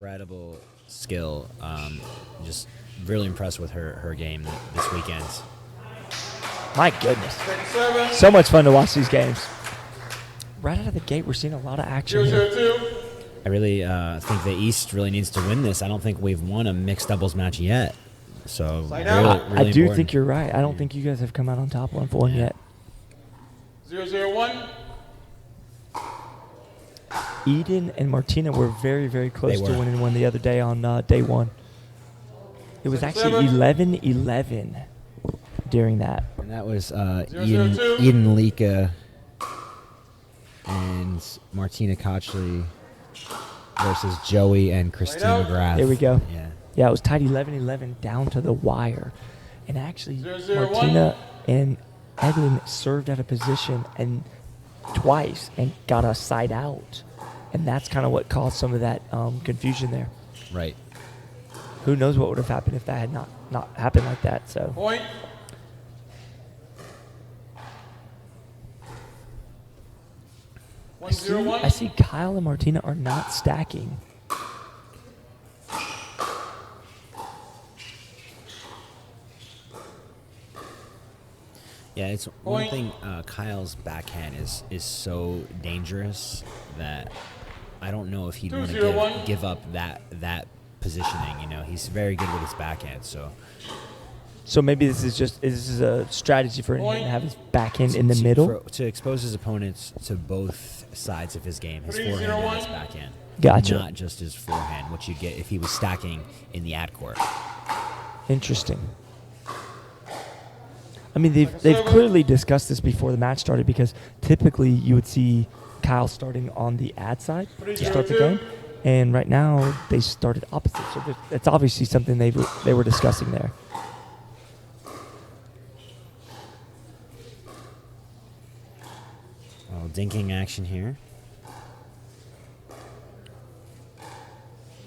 incredible skill. Just really impressed with her game this weekend. My goodness. So much fun to watch these games. Right out of the gate, we're seeing a lot of action here. I really think the East really needs to win this. I don't think we've won a mixed doubles match yet. So really I do important. think you're right. I don't think you guys have come out on top one for one yet. 0-0-1. Eden and Martina were very, very close to winning one the other day on day one. It was actually 11-11 during that. And that was Eden Lika and Martina Kochli versus Joey and Christine McGrath. There we go. Yeah. Yeah, it was tied 11-11 down to the wire. And actually, 0-0-1. Martina and Eddy served out of position and twice and got a side out. And that's kind of what caused some of that confusion there. Right. Who knows what would have happened if that had not happened like that. So Point. I see Kyle and Martina are not stacking. Yeah, it's one thing. Kyle's backhand is so dangerous that I don't know if he'd want to give up that positioning. You know, he's very good with his backhand. So maybe this is a strategy for him to have his backhand in the middle to expose his opponents to both sides of his game, his forehand and his backhand. Gotcha. Not just his forehand, which you'd get if he was stacking in the ad court. Interesting. I mean, they've clearly discussed this before the match started because typically you would see Kyle starting on the ad side to start the game, and right now they started opposite. So that's obviously something they were discussing there. Dinking action here.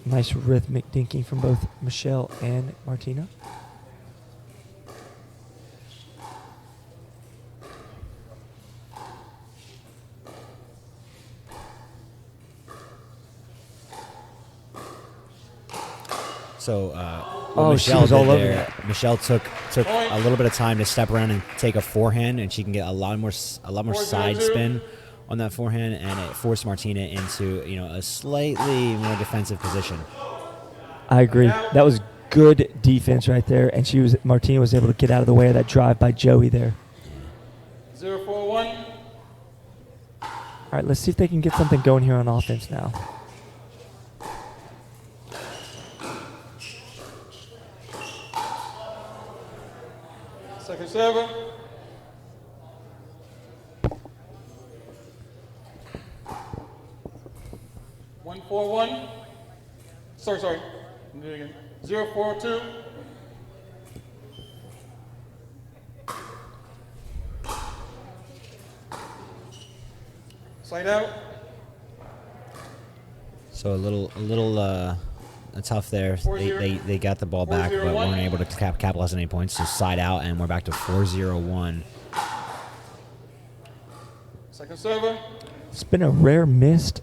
Nice rhythmic dinking from both Machelle and Martina. So Machelle did all over there, that. Machelle took a little bit of time to step around and take a forehand, and she can get a lot more side spin on that forehand, and it forced Martina into a slightly more defensive position. I agree. That was good defense right there, and Martina was able to get out of the way of that drive by Joey there. 0-4-1. All right, let's see if they can get something going here on offense now. Second server. One, 4-1. Sorry. Let me do it again. 0-4-2. Slide out. So a little tough there. They got the ball back, but weren't able to capitalize on any points. So side out, and we're back to 4-0-1. Second server. It's been a rare missed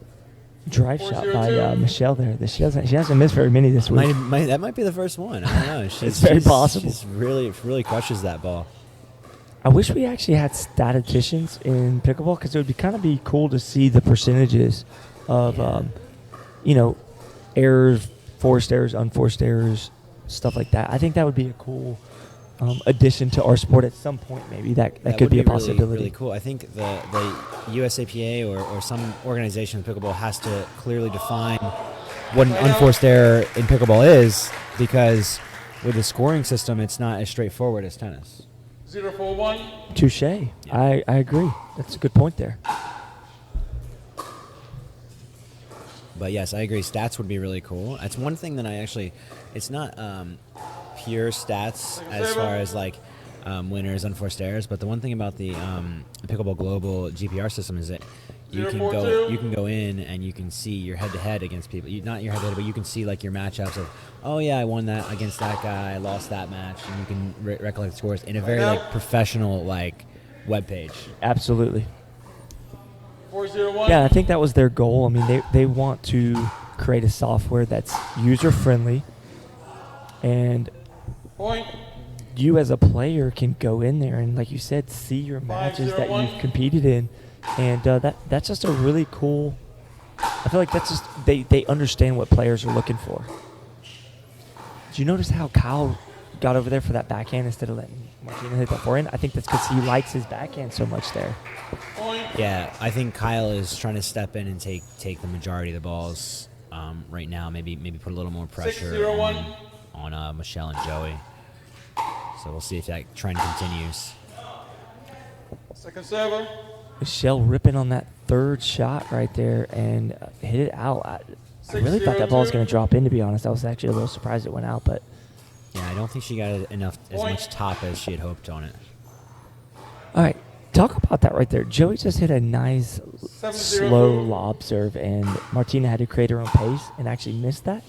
drive shot by Machelle there. She hasn't missed very many this week. That might be the first one. I don't know. It's very possible. She really crushes that ball. I wish we actually had statisticians in pickleball because it would kind of be cool to see the percentages of, errors, forced errors, unforced errors, stuff like that. I think that would be a cool addition to our sport at some point. Maybe that could be a possibility. Really, really cool. I think the USAPA or some organization in pickleball has to clearly define what an unforced error in pickleball is, because with the scoring system, it's not as straightforward as tennis. 0-4-1. Touche. Yeah. I agree. That's a good point there. But yes, I agree. Stats would be really cool. That's one thing that it's not pure stats as far as winners, unforced errors. But the one thing about the Pickleball Global GPR system is that you can go in and you can see your head-to-head against people. Not your head-to-head, but you can see your matchups of, oh yeah, I won that against that guy, I lost that match, and you can recollect the scores in a very professional web page. Absolutely. 4-0-1. Yeah, I think that was their goal. I mean, they want to create a software that's user-friendly, and Point. you as a player can go in there and, like you said, see your matches that 5-0-1. you've competed in, and that's just a really cool. I feel like that's just they understand what players are looking for. Did you notice how Kyle got over there for that backhand instead of letting Martina hit that forehand? I think that's because he likes his backhand so much there. Point. Yeah, I think Kyle is trying to step in and take the majority of the balls right now. Maybe put a little more pressure 6-0-1. on Machelle and Joey. So we'll see if that trend continues. Second server. Machelle ripping on that third shot right there and hit it out. I really thought that ball was going to drop in, to be honest. I was actually a little surprised it went out, but Yeah, I don't think she got as much top as she had hoped on it. all right. Talk about that right there. Joey just hit a nice 7-0. slow lob serve, and Martina had to create her own pace and actually missed that.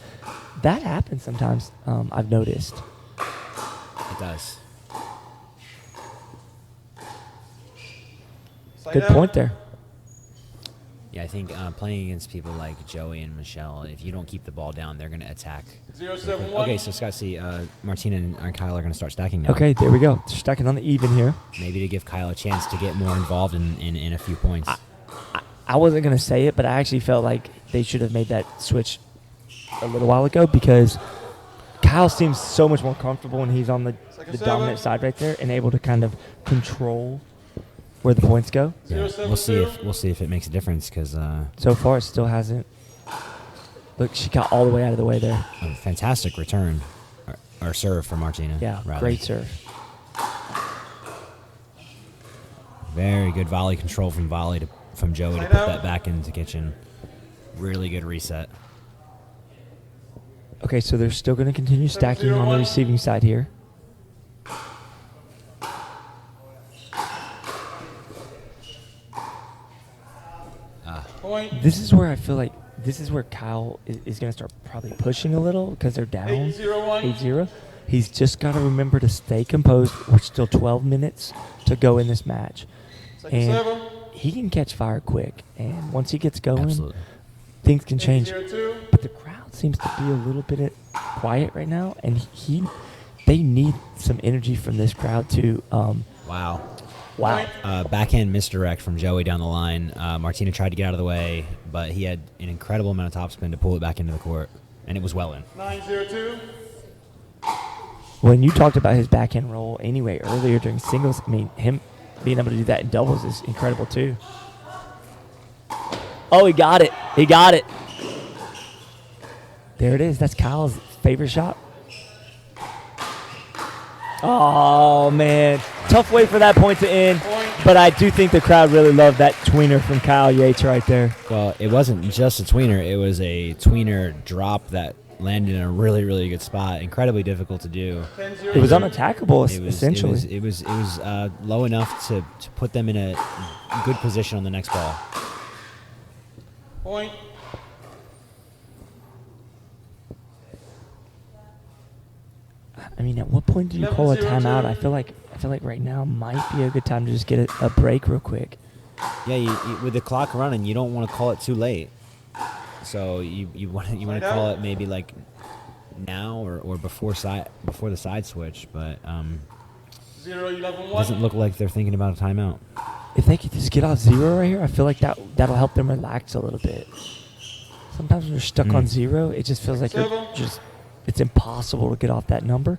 That happens sometimes, I've noticed. It does. Side Good out. point there. Yeah, I think playing against people like Joey and Machelle, if you don't keep the ball down, they're going to attack. 0-7-1. Okay, so Scott, see, Martina and Kyle are going to start stacking now. Okay, there we go. Stacking on the even here. Maybe to give Kyle a chance to get more involved in a few points. I wasn't going to say it, but I actually felt like they should have made that switch a little while ago because Kyle seems so much more comfortable when he's on the dominant side right there and able to kind of control where the points go. Yeah, we'll see if it makes a difference because So far, it still hasn't. Look, she got all the way out of the way there. a fantastic return or serve for Martina. Yeah, rather. great serve. Very good volley control from Joey to Side put out. that back into kitchen. Really good reset. Okay, so they're still going to continue stacking on the 7-0-1. receiving side here. Point. This is where I feel like Kyle is going to start probably pushing a little because they're down 8-0-1. 8-0. He's just got to remember to stay composed. We're still 12 minutes to go in this match. Second And server. he can catch fire quick. And once he gets going, Absolutely. things can change. 8-0-2. But the crowd seems to be a little bit quiet right now. And they need some energy from this crowd to Wow. wow. Backhand misdirect from Joey down the line. Martina tried to get out of the way, but he had an incredible amount of topspin to pull it back into the court, and it was well in. 9-0-2. When you talked about his backhand roll anyway earlier during singles, I mean, him being able to do that in doubles is incredible too. Oh, he got it. He got it. There it is. That's Kyle's favorite shot. Oh, man. Tough way for that point to end. But I do think the crowd really loved that tweener from Kyle Yates right there. Well, it wasn't just a tweener. It was a tweener drop that landed in a really, really good spot. Incredibly difficult to do. 10-0. It was unattackable, It was essentially. It was low enough to put them in a good position on the next ball. Point. I mean, at what point do you call a 11-0-2. timeout? I feel like right now might be a good time to just get a break real quick. Yeah, you, with the clock running, you don't want to call it too late. So you want to call it maybe like now or before the side switch, but 0-11-1. doesn't look like they're thinking about a timeout. If they could just get off zero right here, I feel like that'll help them relax a little bit. Sometimes when you're stuck on zero, it just feels like it's impossible to get off that number.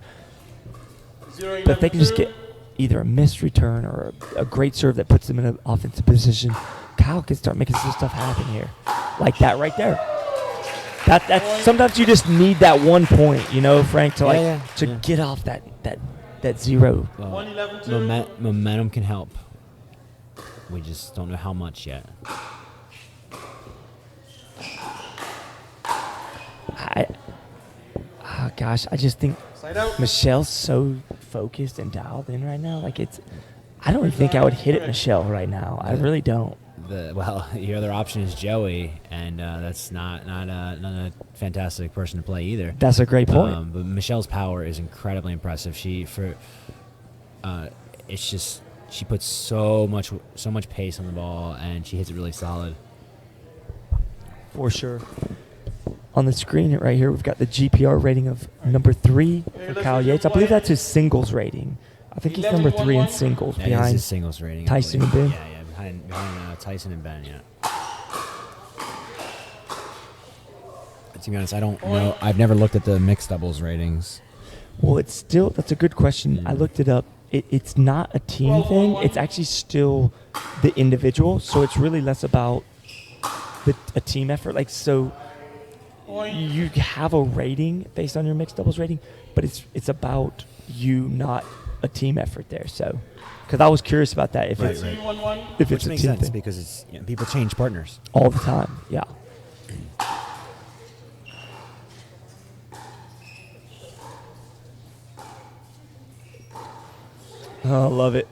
0-11-2. But if they can just get either a missed return or a great serve that puts them in an offensive position, Kyle can start making some stuff happen here. Like that right there. That's sometimes you just need that 1 point, Frank, to get off that zero. Well, 1-11-2. momentum can help. We just don't know how much yet. I just think Side out. Michelle's so focused and dialed in right now. I don't even think I would hit it Machelle right now. I really don't. Your other option is Joey, and that's not a fantastic person to play either. That's a great point. But Michelle's power is incredibly impressive. She puts so much pace on the ball, and she hits it really solid. For sure. on the screen right here, we've got the GPR rating of number 3 for Kyle Yates. I believe that's his singles rating. I think he's number 3 in singles Yeah, behind his singles rating. I Tyson believe. and Ben. Yeah, behind Tyson and Ben. Yeah. But to be honest, I don't know. I've never looked at the mixed doubles ratings. Well, it's still, that's a good question. I looked it up. It's not a team thing. It's actually still the individual. So it's really less about a team effort. Like, so you have a rating based on your mixed doubles rating, but it's about you, not a team effort there. So, because I was curious about that, if it's Which a makes team sense thing. because it's people change partners. All the time. Yeah. Oh, love it.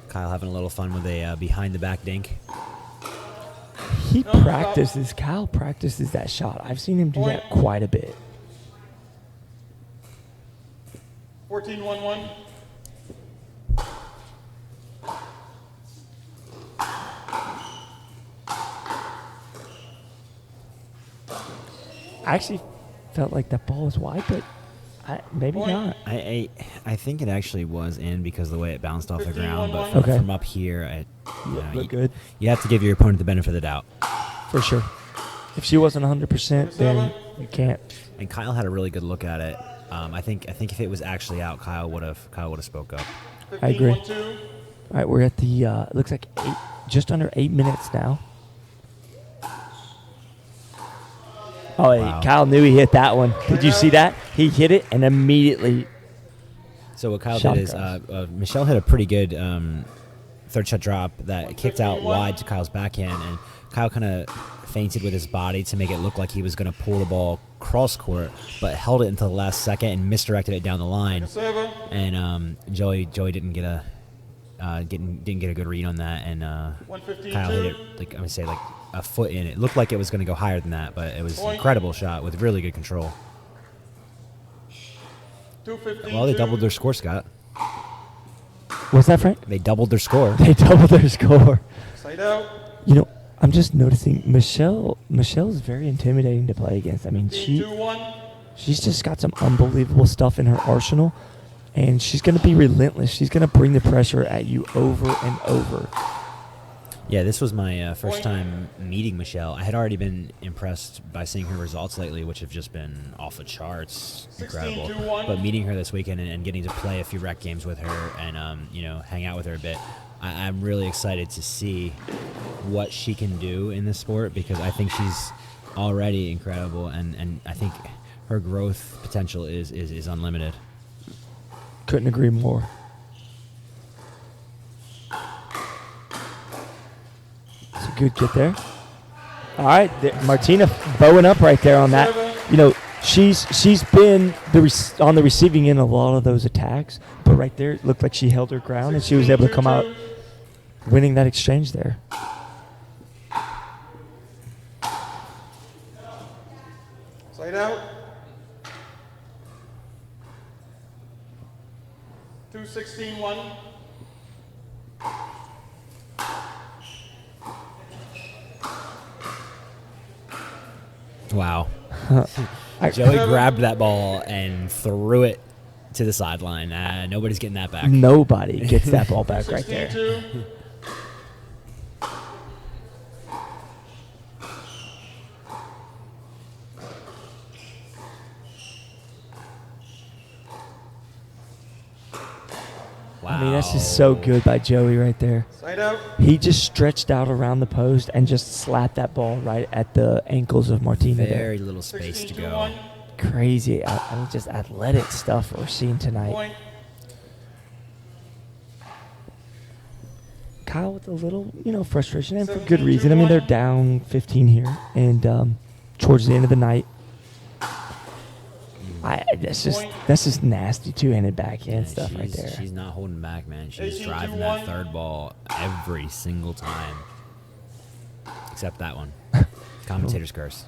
Kyle having a little fun with a behind the back dink. He practices. Kyle practices that shot. I've seen him do that quite a bit. 14-1-1. I actually felt like that ball was wide, but maybe not. I think it actually was in because of the way it bounced off the ground. But Okay. from up here, Look good. You have to give your opponent the benefit of the doubt. For sure. If she wasn't 100%, then you can't. And Kyle had a really good look at it. I think if it was actually out, Kyle would have spoke up. I agree. 15-1-2. All right, we're at the, it looks like just under 8 minutes now. Oh, Wow. Kyle knew he hit that one. Did you see that? He hit it and immediately. So what Kyle Shot did is across. Machelle hit a pretty good third shot drop that kicked out wide to Kyle's backhand, and Kyle kind of feinted with his body to make it look like he was going to pull the ball cross court, but held it until the last second and misdirected it down the line. Server. And Joey didn't get a good read on that, and Kyle hit it like a foot in. It looked like it was going to go higher than that, but it was an incredible shot with really good control. 2-15-2. Well, they doubled their score, Scott. What's that, Frank? They doubled their score. They doubled their score. Side out. You know, I'm just noticing Machelle is very intimidating to play against. I mean, 2-1. she's just got some unbelievable stuff in her arsenal, and she's going to be relentless. She's going to bring the pressure at you over and over. Yeah, this was my first time meeting Machelle. I had already been impressed by seeing her results lately, which have just been off the charts, incredible. 16-1. But meeting her this weekend and getting to play a few rec games with her and hang out with her a bit, I'm really excited to see what she can do in this sport because I think she's already incredible, and I think her growth potential is unlimited. Couldn't agree more. It's a good get there. All right, Martina bowing up right there on that. You know, she's been on the receiving end of a lot of those attacks, but right there it looked like she held her ground and she was able to come out winning that exchange there. Side out. 2-16-1. Wow. I- Joey grabbed that ball and threw it to the sideline. Nobody's getting that back. Nobody gets that ball back right there. 16-2. Wow. I mean, that's just so good by Joey right there. Side out. He just stretched out around the post and just slapped that ball right at the ankles of Martina Very there. little space to go. 16-1. Crazy. I mean, just athletic stuff we're seeing tonight. Point. Kyle with a little, frustration, and for good reason. I mean, they're down 15 here, and towards the end of the night, that's just nasty two-handed backhand stuff right there. She's not holding back, man. She's 18-1. driving that third ball every single time. Except that one. Commentator's curse.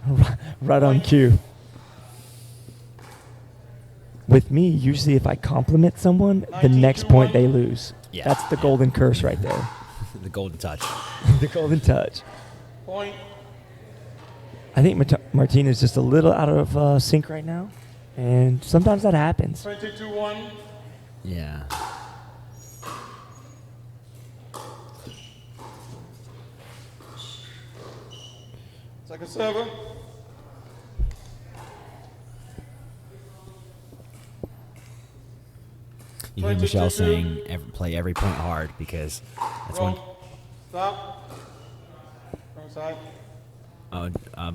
Right on cue. With me, usually if I compliment someone, the next point they lose. Yeah. That's the golden curse right there. The golden touch. The golden touch. Point. I think Martina's just a little out of sync right now, and sometimes that happens. 22-1. Yeah. Second server. You hear Machelle saying play every point hard because that's one. Stop. Wrong side.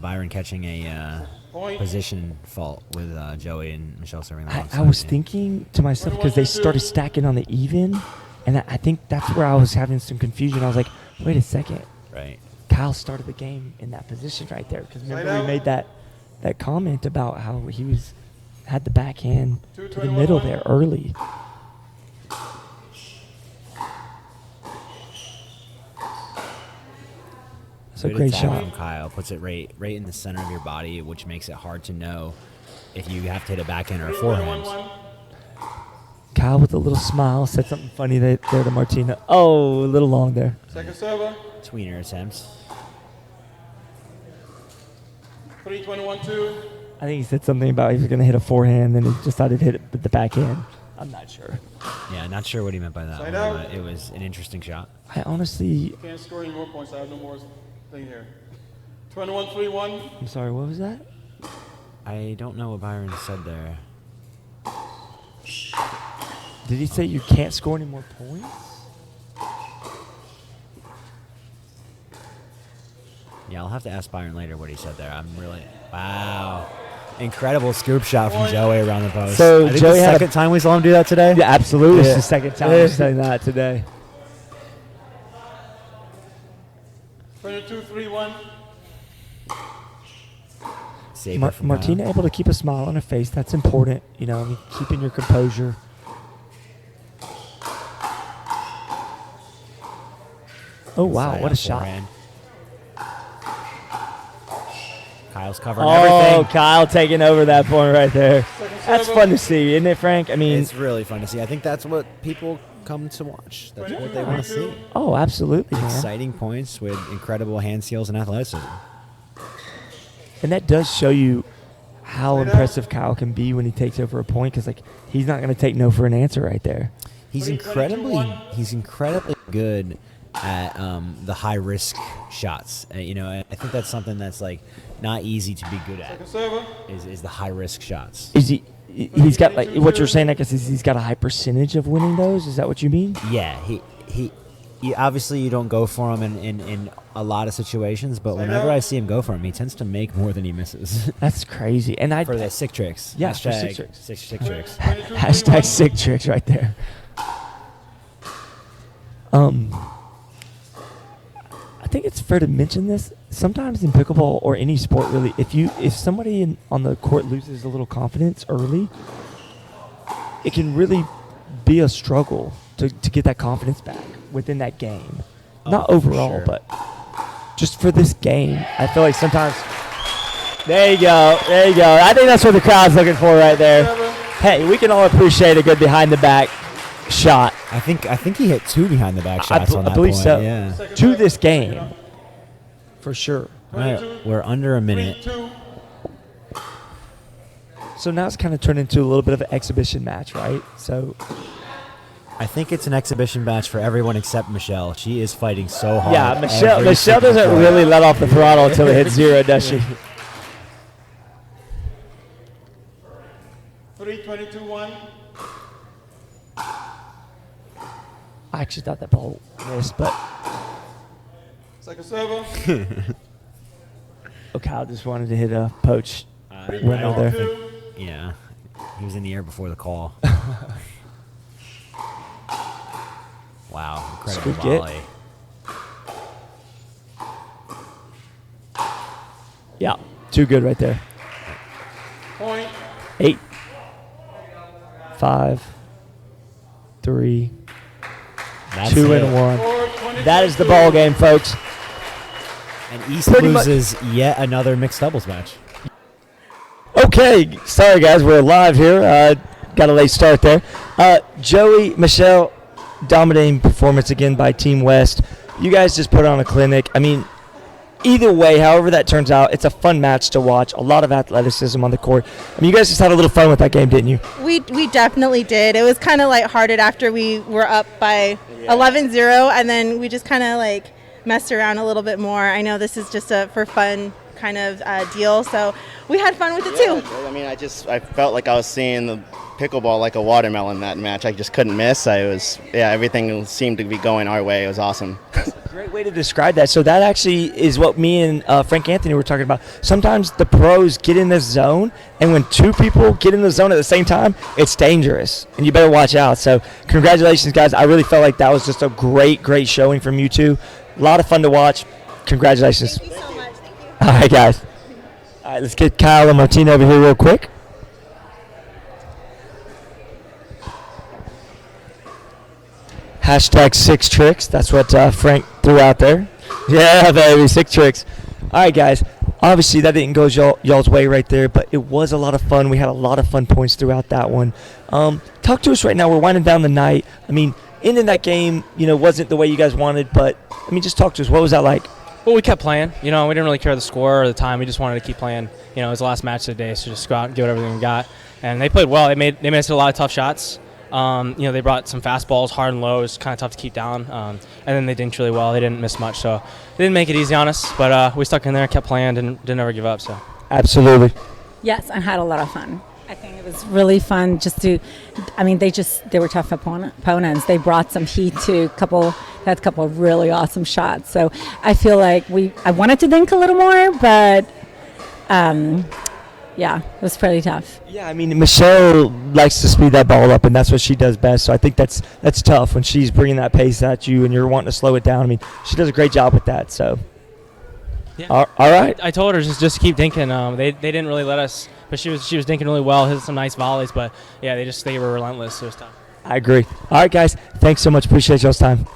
Byron catching a Point. position fault with Joey and Machelle serving the wrong I side, was yeah. thinking to myself because they started stacking on the even, and I think that's where I was having some confusion. I was like, wait a second. Right. Kyle started the game in that position right there because remember we made that comment about how he had the backhand to the middle there early. So Good great attack shot. from Kyle. Puts it right in the center of your body, which makes it hard to know if you have to hit a backhand or a forehand. Kyle with a little smile said something funny there to Martina. Oh, a little long there. Second server. Tweener attempts. 3-21-2. I think he said something about he was going to hit a forehand, then he decided to hit it with the backhand. I'm not sure. Yeah, not sure what he meant by that one, but it was an interesting shot. I honestly... Can't score any more points. I have no more thing here. 21-3-1. I'm sorry, what was that? I don't know what Byron said there. Did he say you can't score any more points? Yeah, I'll have to ask Byron later what he said there. I'm really... Wow. Incredible scoop shot from Joey around the post. So I think Joey the had second time we saw him do that today? Yeah, absolutely. Yeah. It's the second time we're saying that today. 22-3-1. Martina able to keep a smile on her face. That's important. You know, I mean, keeping your composure. Oh, wow. What a shot. Forehand. Kyle's covering everything. Oh, Kyle taking over that point right there. That's fun to see, isn't it, Frank? I mean, It's really fun to see. I think that's what people come to watch. That's what they want to see. oh, absolutely, man. Exciting points with incredible hand seals and athleticism. And that does show you how impressive Kyle can be when he takes over a point because, like, he's not going to take no for an answer right there. He's incredibly good at the high risk shots. You know, I think that's something that's like not easy to be good at. Second server. Is the high risk shots. Is he's got, like, what you're saying, I guess, is he's got a high percentage of winning those? Is that what you mean? Yeah, he obviously you don't go for him in a lot of situations, but whenever I see him go for him, he tends to make more than he misses. That's crazy. And For the sick tricks. Yeah, for Hashtag sick tricks. Sick tricks. Hashtag sick tricks right there. I think it's fair to mention this. Sometimes in pickleball or any sport, really, if somebody on the court loses a little confidence early, it can really be a struggle to get that confidence back within that game. Not overall, sure. but just for this game, I feel like sometimes. There you go. There you go. I think that's what the crowd's looking for right there. Hey, we can all appreciate a good behind the back shot. I think he hit 2 behind the back shots on that I believe point. so. Yeah. To this game, for sure. All right, we're under a minute. So now it's kind of turned into a little bit of an exhibition match, right? So I think it's an exhibition match for everyone except Machelle. She is fighting so hard. yeah, Machelle every single doesn't point. really let off the throttle until it hits zero, does she? 3-22-1. I actually thought that ball missed, but Second server. Kyle just wanted to hit a poach I winner don't there. think- yeah, he was in the air before the call. Wow, incredible Scoop it. volley. Yeah, too good right there. Point. 8, 5, 3, That's 2 it. and 1. Score 22-2. That is the ball game, folks. And East Pretty much- loses yet another mixed doubles match. Okay, sorry guys, we're live here. Got a late start there. Joey, Machelle, dominating performance again by Team West. You guys just put on a clinic. I mean, either way, however that turns out, it's a fun match to watch. A lot of athleticism on the court. I mean, you guys just had a little fun with that game, didn't you? We definitely did. It was kind of lighthearted after we were up by 11-0, and then we just kind of like messed around a little bit more. I know this is just a for fun kind of deal, so we had fun with it too. I mean, I felt like I was seeing the pickleball like a watermelon that match. I just couldn't miss. Everything seemed to be going our way. It was awesome. Great way to describe that. So that actually is what me and Frank Anthony were talking about. Sometimes the pros get in this zone, and when two people get in the zone at the same time, it's dangerous, and you better watch out. So congratulations, guys. I really felt like that was just a great showing from you two. A lot of fun to watch. Congratulations. Thank you so much. Thank you. All right, guys. All right, let's get Kyle and Martina over here real quick. Hashtag 6 tricks. That's what Frank threw out there. Yeah, baby, 6 tricks. All right, guys. Obviously, that didn't go y'all's way right there, but it was a lot of fun. We had a lot of fun points throughout that one. Talk to us right now. We're winding down the night. I mean, ending that game, wasn't the way you guys wanted, but, just talk to us. What was that like? Well, we kept playing. We didn't really care the score or the time. We just wanted to keep playing. It was the last match of the day, so just go out and give it everything we got. And they played well. They made us hit a lot of tough shots. They brought some fastballs, hard and low. It was kind of tough to keep down. And then they dinked really well. They didn't miss much, so they didn't make it easy on us. But we stuck in there, kept playing, didn't ever give up. So absolutely. Yes, I had a lot of fun. I think it was really fun they were tough opponents. They brought some heat to had a couple of really awesome shots. So I feel like I wanted to dink a little more, but it was pretty tough. Yeah, Machelle likes to speed that ball up, and that's what she does best. So I think that's tough when she's bringing that pace at you and you're wanting to slow it down. She does a great job with that. So, yeah. All right. I told her just keep dinking. They didn't really let us, but she was dinking really well, hit some nice volleys. But yeah, they were relentless. It was tough. I agree. All right, guys. Thanks so much. Appreciate y'all's time.